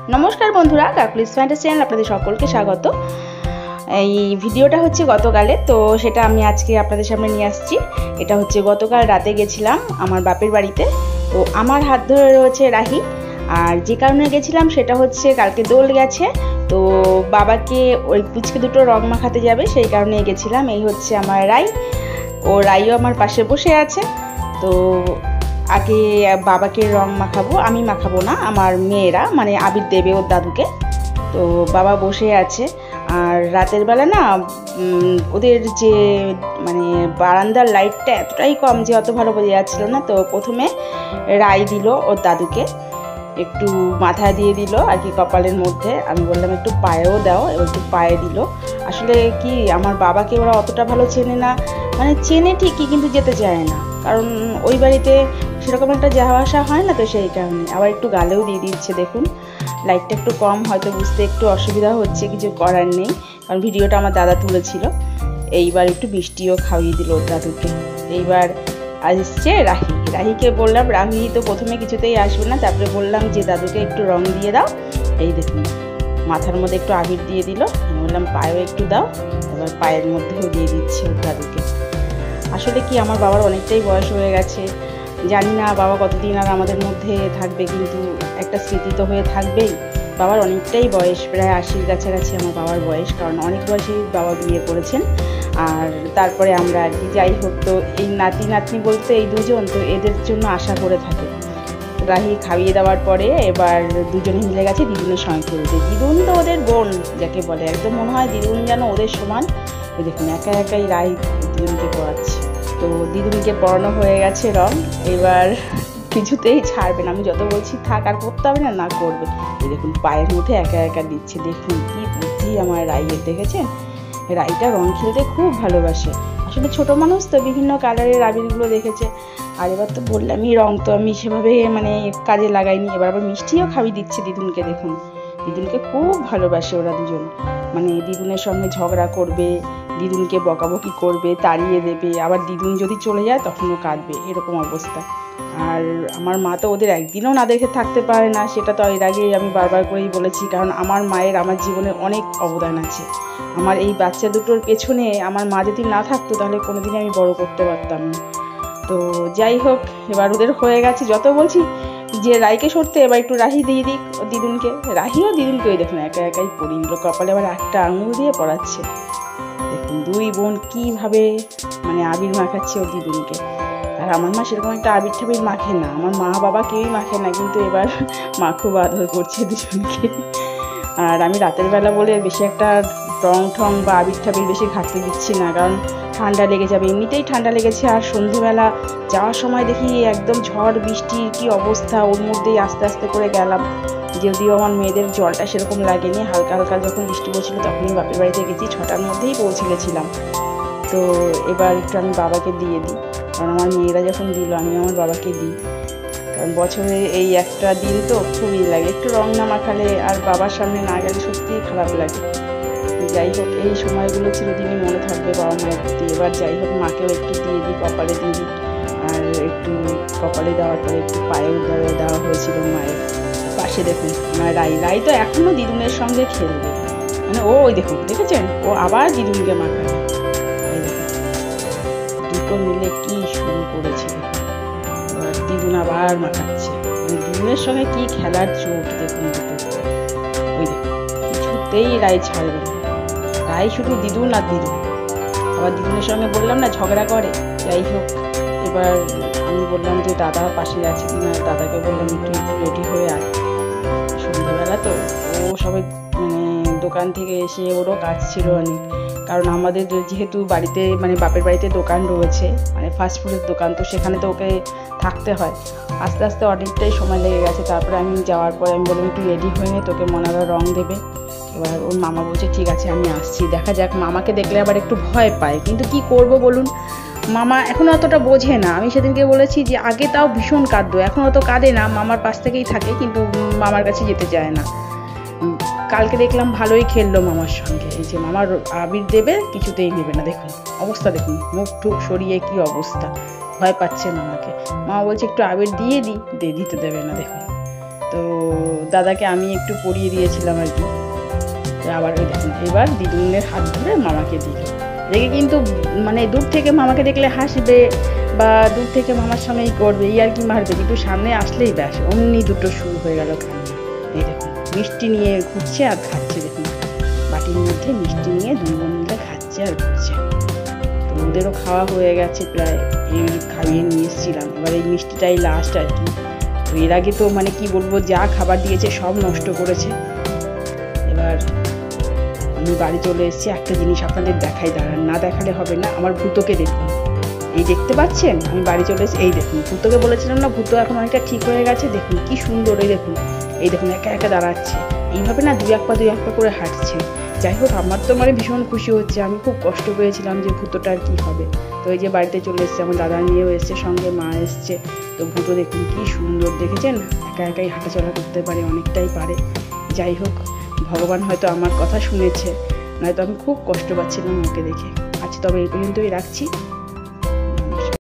नमस्कार बंधुरा काकुलिस fantasy channel आपनादेर सकलके स्वागत। এই ভিডিওটা হচ্ছে গতকালে, তো সেটা আমি আজকে আপনাদের সামনে নিয়ে আসছি। এটা হচ্ছে গতকাল রাতে গেছিলাম আমার বাপের বাড়িতে। তো আমার হাত ধরে রয়েছে রাহি, আর যে কারণে গেছিলাম সেটা হচ্ছে কালকে দোল গেছে, তো বাবাকে ওই পুচকে দুটো রং মাখাতে যাবে, সেই কারণে গেছিলাম। এই হচ্ছে আমার রাই, ও রাইও আমার পাশে বসে আছে। তো আগে বাবাকে রং মাখাবো, আমি মাখাবো না, আমার মেয়েরা মানে আবির দেবে ওর দাদুকে। তো বাবা বসে আছে। আর রাতের বেলা না ওদের যে মানে বারান্দার লাইটটা এতটাই কম যে অত ভালো বোঝা যাচ্ছিল না। তো প্রথমে রাই দিল ওর দাদুকে, একটু মাথায় দিয়ে দিল আর কি কপালের মধ্যে। আমি বললাম একটু পায়েও দাও, এবার একটু পায়ে দিল। আসলে কি আমার বাবাকে ওরা অতটা ভালো চেনে না, মানে চেনে ঠিকই কিন্তু যেতে চায় না, কারণ ওই বাড়িতে সেরকম একটা যাওয়া আসা হয় না, তো সেই কারণে। আবার একটু গালেও দিয়ে দিচ্ছে, দেখুন লাইটটা একটু কম, হয়তো বুঝতে একটু অসুবিধা হচ্ছে, কিছু করার নেই, কারণ ভিডিওটা আমার দাদা তুলেছিল। এইবার একটু মিষ্টিও খাইয়ে দিল ওর দাদুকে। এইবার আসছে রাহি, রাহিকে বললাম, রাহি তো প্রথমে কিছুতেই আসবে না, তারপরে বললাম যে দাদুকে একটু রং দিয়ে দাও। এই দেখুন মাথার মধ্যে একটু আবির দিয়ে দিল, আমি বললাম পায়েও একটু দাও, এবার পায়ের মধ্যেও দিয়ে দিচ্ছে ওর দাদুকে। আসলে কি আমার বাবার অনেকটাই বয়স হয়ে গেছে, জানি না বাবা কতদিন আর আমাদের মধ্যে থাকবে, কিন্তু একটা স্মৃতি তো হয়ে থাকবেই। বাবার অনেকটাই বয়স, প্রায় 80-র কাছাকাছি আমার বাবার বয়স, কারণ অনেক বয়সেই বাবা বিয়ে করেছেন। আর তারপরে আমরা আর কি, যাই হোক, তো এই নাতি নাতনি বলতে এই দুজন, তো এদের জন্য আশা করে থাকে। রাহি খাইয়ে দেওয়ার পরে এবার দুজনে মিলে গেছে দিদুনের সঙ্গে খেলতে। দিদুন তো ওদের বোন যাকে বলে, একদম মনে হয় দিদুন যেন ওদের সমান। দেখুন একা একাই রাহি দিদুনকে পড়াচ্ছে। তো দিদুনকে পড়ানো হয়ে গেছে রং, এবার কিছুতেই ছাড়বে না, আমি যত বলছি থাক আর করতে হবে না, না করবে। এই দেখুন পায়ের মধ্যে একা একা দিচ্ছে, দেখুন কি বুদ্ধি আমার রাইয়ের, দেখেছেন? রাইটা রং খেলতে খুব ভালোবাসে। আসলে ছোট মানুষ তো বিভিন্ন কালারের আবিরগুলো দেখেছে। আর এবার তো বললামই রং তো আমি সেভাবে মানে কাজে লাগাইনি। এবার আবার মিষ্টিও খাইয়ে দিচ্ছে দিদুনকে, দেখুন দিদুনকে খুব ভালোবাসে ওরা দুজন। মানে দিদুনের সঙ্গে ঝগড়া করবে, দিদুনকে বকাবকি করবে, তাড়িয়ে দেবে, আবার দিদুন যদি চলে যায় তখনও কাঁদবে, এরকম অবস্থা। আর আমার মা তো ওদের একদিনও না দেখে থাকতে পারে না, সেটা তো এর আগেই আমি বারবার করেই বলেছি, কারণ আমার মায়ের আমার জীবনে অনেক অবদান আছে। আমার এই বাচ্চা দুটোর পেছনে আমার মা যদি না থাকতো তাহলে কোনোদিনই আমি বড় করতে পারতাম না। তো যাই হোক, এবার ওদের হয়ে গেছে, যত বলছি যে রাইকে সরতে, এবার একটু রাহি দিয়ে দিক দিদুনকে। রাহিও দিদুনকে ওই দেখুন একা একাই পরিয়ে দিল, কপালে আবার একটা আঙুল দিয়ে পড়াচ্ছে। দেখুন দুই বোন কীভাবে মানে আবির মাখাচ্ছে ও দিদুনকে। আর আমার মা সেরকম একটা আবির ঠাবির মাখে না, আমার মা বাবা কেউই মাখে না, কিন্তু এবার মা খুব আদর করছে দুজনকে। আর আমি রাতের বেলা বলে বেশি একটা রং ঠং বা আবির ঠাবির বেশি ঘাটতে দিচ্ছি না, কারণ ঠান্ডা লেগে যাবে, এমনিতেই ঠান্ডা লেগেছে। আর সন্ধেবেলা যাওয়ার সময় দেখি একদম ঝড় বৃষ্টির কি অবস্থা, ওর মধ্যেই আস্তে আস্তে করে গেলাম। যদিও আমার মেয়েদের জলটা সেরকম লাগেনি, হালকা হালকা যখন বৃষ্টি পড়ছিল তখনই বাপের বাড়িতে গেছি, 6টার মধ্যেই পৌঁছে গেছিলাম। তো এবার একটু আমি বাবাকে দিয়ে দিই, কারণ আমার মেয়েরা যখন দিল আমি আমার বাবাকে দিই, কারণ বছরে এই একটা দিন তো খুবই লাগে, একটু রং না মাখালে আর বাবার সামনে না গেলে সত্যিই খারাপ লাগে। যাই হোক, এই সময়গুলো চিরদিনই মনে থাকবে বাবা মায়ের প্রতি। এবার যাই হোক মাকেও একটু দিয়ে দিই, কপালে দিয়ে দিই, আর একটু কপালে দেওয়ার পরে একটু পায়েও দেওয়া হয়েছিল মায়ের পাশে। দেখুন আমার রাই তো এখনও দিদুনের সঙ্গে খেলবে, মানে ও ওই দেখুন দেখেছেন, ও আবার দিদুনকে মাখাবে। দুটো মিলে কি শুরু করেছে, এবার দিদুন আবার মাখাচ্ছে, মানে দিদুনের সঙ্গে কি খেলার চোট দেখুন দুটো। ওই দেখুন কিছুতেই রাই ছাড়বে না, রাই শুধু দিদুন আর দিদুন। আবার দিদুনের সঙ্গে বললাম না ঝগড়া করে। যাই হোক, এবার আমি বললাম যে দাদা পাশে আছে কিনা, দাদাকে বললাম একটু রেডি হয়ে আয়, সন্ধ্যাবেলা তো ও সবাই মানে দোকান থেকে এসে ওরও কাজ ছিল অনেক, কারণ আমাদের যেহেতু বাড়িতে মানে বাপের বাড়িতে দোকান রয়েছে, মানে ফাস্টফুডের দোকান, তো সেখানে তো ওকে থাকতে হয়। আস্তে আস্তে অনেকটাই সময় লেগে গেছে। তারপরে আমি যাওয়ার পরে আমি বললাম একটু রেডি হয়ে নে, তোকে মনারা রং দেবে। এবার ওর মামা বলছে ঠিক আছে আমি আসছি, দেখা যাক। মামাকে দেখলে আবার একটু ভয় পায়, কিন্তু কি করব বলুন, মামা এখন অতটা বোঝে না। আমি সেদিনকে বলেছি যে আগে তাও ভীষণ কাঁদতো, এখন অত কাঁদে না, মামার পাশ থেকেই থাকে, কিন্তু মামার কাছে যেতে চায় না। কালকে দেখলাম ভালোই খেললো মামার সঙ্গে, এই যে মামার আবির দেবে কিছুতেই নেবে না, দেখুন অবস্থা, দেখুন মুখ টুক সরিয়ে কি অবস্থা, ভয় পাচ্ছে মামাকে। মামা বলছে একটু আবির দিয়ে দিতে দেবে না, দেখুন। তো তো দাদাকে আমি একটু পরিয়ে দিয়েছিলাম আর কি। আবার ওই দেখুন এবার দিদুনের হাত ধরে মামাকে দিল। দেখে কিন্তু মানে দূর থেকে মামাকে দেখলে হাসবে বা দূর থেকে মামার সঙ্গেই করবে, এই আর কি মারবে, কিন্তু সামনে আসলেই ব্যাস অমনি দুটো শুরু হয়ে গেল কান্না। এই দেখুন মিষ্টি নিয়ে ঘুরছে আর খাচ্ছে, দেখুন বাটির মধ্যে মিষ্টি নিয়ে দুই বোন মিলে খাচ্ছে আর ঘুরছে। তো ওদেরও খাওয়া হয়ে গেছে প্রায়, এই খাইয়ে নিয়ে এসেছিলাম। এবার এই মিষ্টিটাই লাস্ট আর কি। তো এর আগে তো মানে কি বলবো, যা খাবার দিয়েছে সব নষ্ট করেছে। এবার আমি বাড়ি চলে এসেছি। একটা জিনিস আপনাদের দেখাই, দাঁড়ান, না দেখালে হবে না। আমার ভূতকে দেখুন, এই দেখতে পাচ্ছেন আমি বাড়ি চলে এসেছি। এই দেখুন ভূতকে বলেছিলাম না, ভূত এখন অনেকটা ঠিক হয়ে গেছে। দেখুন কি সুন্দর, এই দেখুন একা একা দাঁড়াচ্ছে, এইভাবে না দুই এক পা করে হাঁটছে। যাই হোক আমার তো মানে ভীষণ খুশি হচ্ছে। আমি খুব কষ্ট পেয়েছিলাম যে ভূতটার কি হবে। তো এই যে বাড়িতে চলে এসছে, আমার দাদা নিয়েও এসছে, সঙ্গে মা এসছে। তো ভূত দেখুন কি সুন্দর, দেখেছেন একা একাই হাঁটাচলা করতে পারে, অনেকটাই পারে। যাই হোক ভগবান হয়তো আমার কথা শুনেছে, নয়তো আমি খুব কষ্ট পাচ্ছিলাম ওকে দেখে। আচ্ছা তবে এই পর্যন্তই রাখছি।